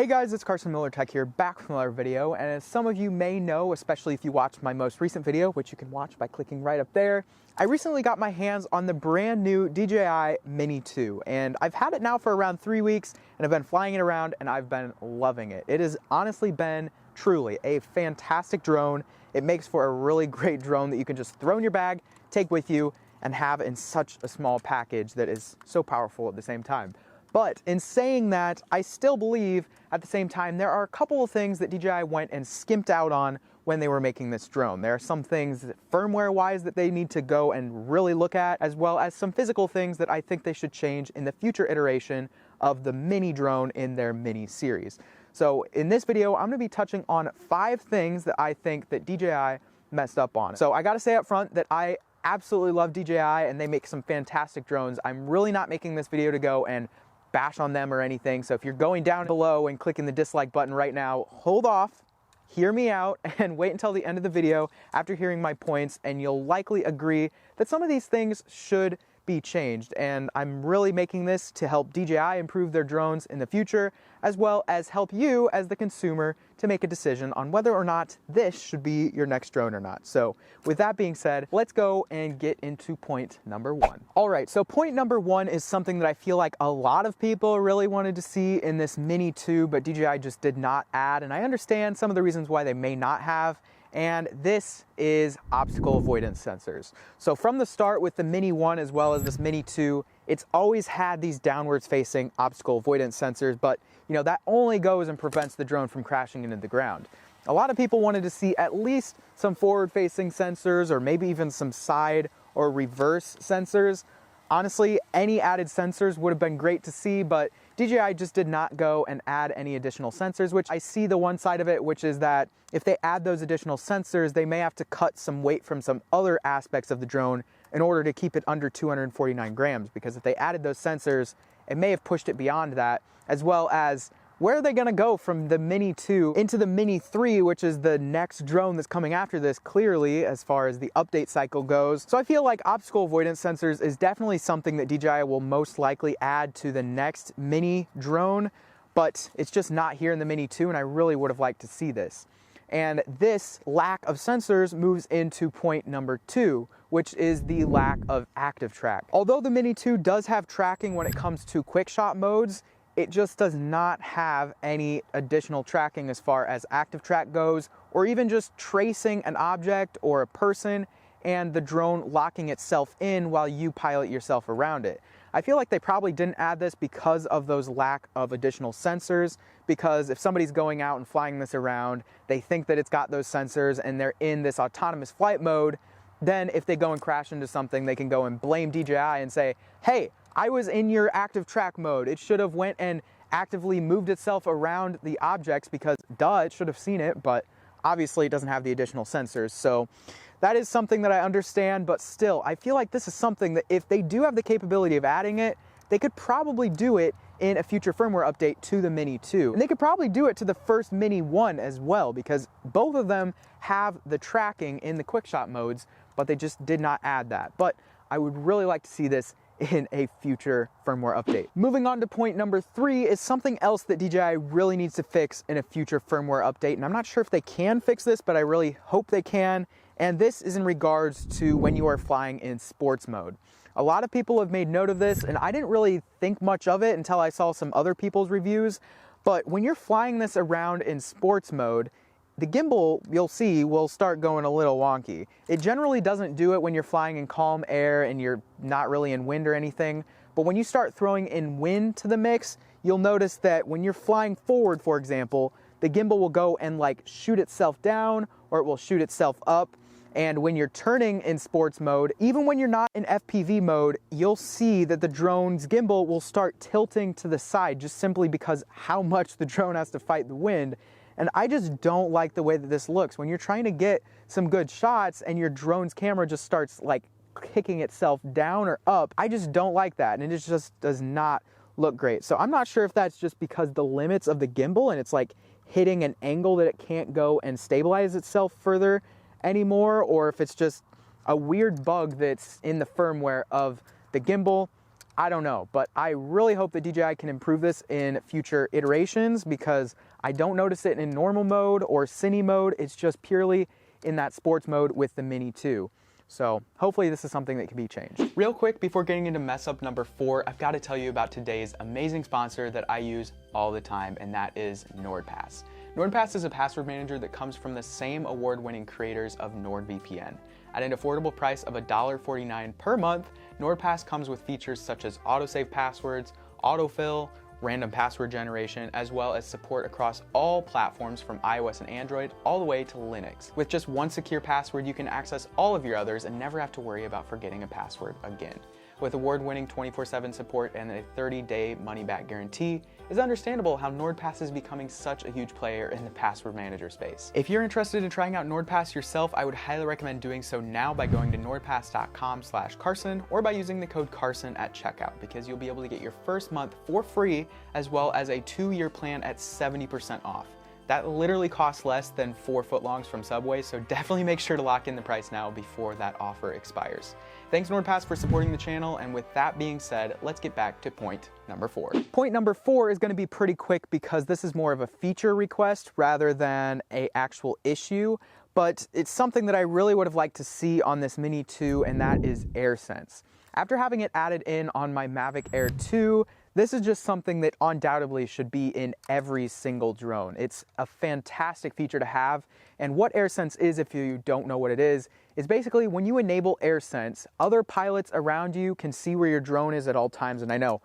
Hey guys, it's carsonmtech here, back with another video, and as some of you may know, especially if you watched my most recent video, which you can watch by clicking right up there, I recently got my hands on the brand new DJI Mini 2, and I've had it now for around 3 weeks, and I've been flying it around, and I've been loving it. It has honestly been truly a fantastic drone. It makes for a really great drone that you can just throw in your bag, take with you, and have in such a small package that is so powerful at the same time. But in saying that, I still believe at the same time there are a couple of things that DJI went and skimped out on when they were making this drone. There are some things firmware-wise that they need to go and really look at, as well as some physical things that I think they should change in the future iteration of the Mini drone in their Mini series. So in this video, I'm gonna be touching on 5 things that I think that DJI messed up on. So I gotta say up front that I absolutely love DJI and they make some fantastic drones. I'm really not making this video to go and bash on them or anything. So if you're going down below and clicking the dislike button right now, hold off, hear me out, and wait until the end of the video after hearing my points, and you'll likely agree that some of these things should be changed. And I'm really making this to help DJI improve their drones in the future, as well as help you as the consumer to make a decision on whether or not this should be your next drone or not. So with that being said, let's go and get into point number 1. All right, so point number 1 is something that I feel like a lot of people really wanted to see in this Mini 2, but DJI just did not add. And I understand some of the reasons why they may not have. And this is obstacle avoidance sensors. So from the start with the Mini 1 as well as this Mini 2, it's always had these downwards facing obstacle avoidance sensors, but you know, that only goes and prevents the drone from crashing into the ground. A lot of people wanted to see at least some forward facing sensors, or maybe even some side or reverse sensors. Honestly, any added sensors would have been great to see, but DJI just did not go and add any additional sensors, which I see the one side of it, which is that if they add those additional sensors, they may have to cut some weight from some other aspects of the drone in order to keep it under 249 grams, because if they added those sensors, it may have pushed it beyond that, as well as where are they gonna go from the Mini 2 into the Mini 3, which is the next drone that's coming after this, clearly, as far as the update cycle goes. So I feel like obstacle avoidance sensors is definitely something that DJI will most likely add to the next Mini drone, but it's just not here in the Mini 2, and I really would have liked to see this. And this lack of sensors moves into point number 2, which is the lack of active track. Although the Mini 2 does have tracking when it comes to quick shot modes, it just does not have any additional tracking as far as active track goes, or even just tracing an object or a person and the drone locking itself in while you pilot yourself around it. I feel like they probably didn't add this because of those lack of additional sensors, because if somebody's going out and flying this around, they think that it's got those sensors and they're in this autonomous flight mode, then if they go and crash into something, they can go and blame DJI and say, hey, I was in your active track mode. It should have went and actively moved itself around the objects because duh, it should have seen it, but obviously it doesn't have the additional sensors. So that is something that I understand, but still, I feel like this is something that if they do have the capability of adding it, they could probably do it in a future firmware update to the Mini 2. And they could probably do it to the first Mini 1 as well, because both of them have the tracking in the quick shot modes, but they just did not add that. But I would really like to see this in a future firmware update. Moving on to point number 3 is something else that DJI really needs to fix in a future firmware update. And I'm not sure if they can fix this, but I really hope they can. And this is in regards to when you are flying in sports mode. A lot of people have made note of this, and I didn't really think much of it until I saw some other people's reviews. But when you're flying this around in sports mode, the gimbal, you'll see, will start going a little wonky. It generally doesn't do it when you're flying in calm air and you're not really in wind or anything. But when you start throwing in wind to the mix, you'll notice that when you're flying forward, for example, the gimbal will go and like shoot itself down, or it will shoot itself up. And when you're turning in sports mode, even when you're not in FPV mode, you'll see that the drone's gimbal will start tilting to the side just simply because how much the drone has to fight the wind. And I just don't like the way that this looks. When you're trying to get some good shots and your drone's camera just starts like kicking itself down or up, I just don't like that. And it just does not look great. So I'm not sure if that's just because the limits of the gimbal and it's like hitting an angle that it can't go and stabilize itself further anymore, or if it's just a weird bug that's in the firmware of the gimbal. I don't know, but I really hope that DJI can improve this in future iterations because I don't notice it in normal mode or cine mode. It's just purely in that sports mode with the Mini 2. So hopefully this is something that can be changed. Real quick, before getting into mess up number 4, I've got to tell you about today's amazing sponsor that I use all the time, and that is NordPass. NordPass is a password manager that comes from the same award-winning creators of NordVPN. At an affordable price of $1.49 per month, NordPass comes with features such as autosave passwords, autofill, random password generation, as well as support across all platforms from iOS and Android all the way to Linux. With just one secure password, you can access all of your others and never have to worry about forgetting a password again. With award-winning 24/7 support and a 30-day money-back guarantee, it's understandable how NordPass is becoming such a huge player in the password manager space. If you're interested in trying out NordPass yourself, I would highly recommend doing so now by going to nordpass.com/Carson or by using the code Carson at checkout, because you'll be able to get your first month for free as well as a 2-year plan at 70% off. That literally costs less than 4 footlongs from Subway, so definitely make sure to lock in the price now before that offer expires. Thanks NordPass for supporting the channel, and with that being said, let's get back to point number 4. Point number 4 is going to be pretty quick because this is more of a feature request rather than an actual issue, but it's something that I really would have liked to see on this Mini 2, and that is AirSense. After having it added in on my Mavic Air 2, this is just something that undoubtedly should be in every single drone. It's a fantastic feature to have, and what AirSense is, if you don't know what it is basically when you enable AirSense, other pilots around you can see where your drone is at all times, and I know,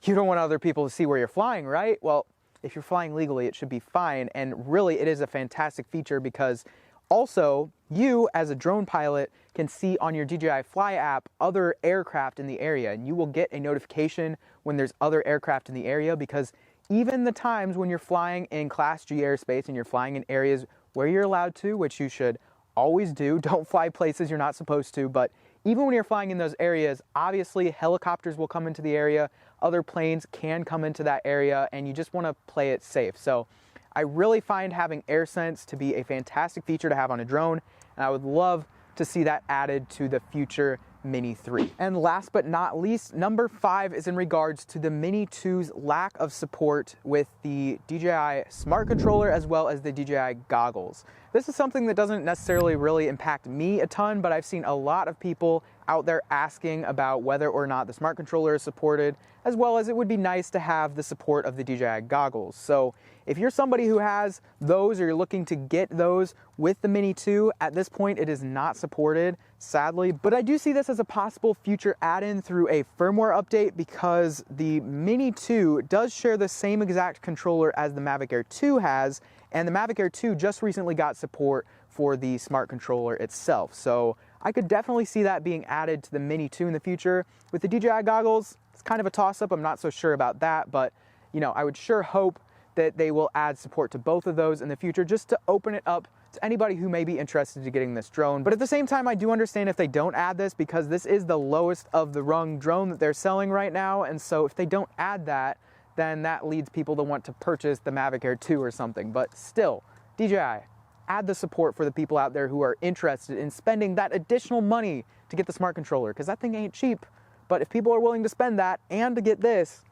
you don't want other people to see where you're flying, right? Well, if you're flying legally, it should be fine, and really it is a fantastic feature because also, you as a drone pilot can see on your DJI Fly app other aircraft in the area, and you will get a notification when there's other aircraft in the area, because even the times when you're flying in Class G airspace and you're flying in areas where you're allowed to, which you should always do, don't fly places you're not supposed to, but even when you're flying in those areas, obviously helicopters will come into the area, other planes can come into that area, and you just want to play it safe. So I really find having AirSense to be a fantastic feature to have on a drone, and I would love to see that added to the future Mini 3. And last but not least, number 5 is in regards to the Mini 2's lack of support with the DJI Smart Controller as well as the DJI goggles. This is something that doesn't necessarily really impact me a ton, but I've seen a lot of people out there asking about whether or not the Smart Controller is supported, as well as it would be nice to have the support of the DJI goggles. So if you're somebody who has those or you're looking to get those with the Mini 2, at this point it is not supported, sadly, but I do see this as a possible future add-in through a firmware update, because the Mini 2 does share the same exact controller as the Mavic Air 2 has, and the Mavic Air 2 just recently got support for the Smart Controller itself. So I could definitely see that being added to the Mini 2 in the future. With the DJI goggles, it's kind of a toss-up. I'm not so sure about that, but I would sure hope that they will add support to both of those in the future, just to open it up to anybody who may be interested in getting this drone. But at the same time, I do understand if they don't add this, because this is the lowest of the rung drone that they're selling right now, and so if they don't add that, then that leads people to want to purchase the Mavic Air 2 or something. But still, DJI, add the support for the people out there who are interested in spending that additional money to get the Smart Controller, because that thing ain't cheap. But if people are willing to spend that and to get this,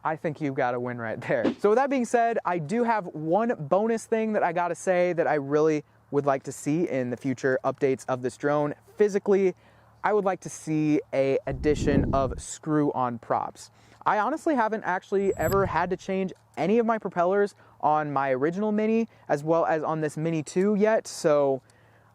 I think you've got to win right there. So with that being said, I do have one bonus thing that I got to say that I really would like to see in the future updates of this drone. Physically, I would like to see an addition of screw-on props. I honestly haven't actually ever had to change any of my propellers on my original Mini as well as on this Mini 2 yet, so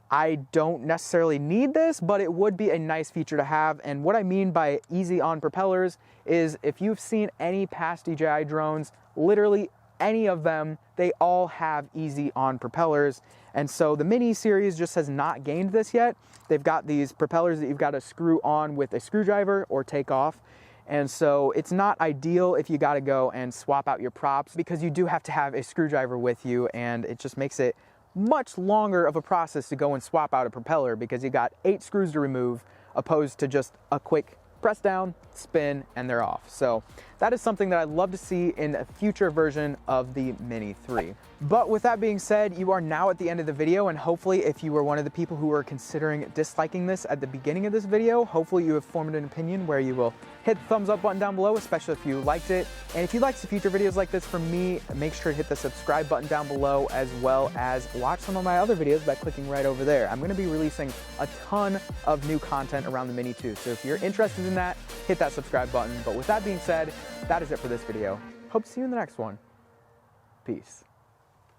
I don't necessarily need this, but it would be a nice feature to have. And what I mean by easy on propellers is, if you've seen any past DJI drones, literally any of them, they all have easy on propellers. And so the Mini series just has not gained this yet. They've got these propellers that you've got to screw on with a screwdriver or take off. And so it's not ideal if you got to go and swap out your props, because you do have to have a screwdriver with you, and it just makes it much longer of a process to go and swap out a propeller, because you got 8 screws to remove opposed to just a quick press down, spin, and they're off. So that is something that I'd love to see in a future version of the Mini 3. But with that being said, you are now at the end of the video, and hopefully if you were one of the people who were considering disliking this at the beginning of this video, hopefully you have formed an opinion where you will hit the thumbs up button down below, especially if you liked it. And if you'd like to see future videos like this from me, make sure to hit the subscribe button down below, as well as watch some of my other videos by clicking right over there. I'm gonna be releasing a ton of new content around the Mini 2, so if you're interested in that, hit that subscribe button. But with that being said, that is it for this video. Hope to see you in the next one. Peace.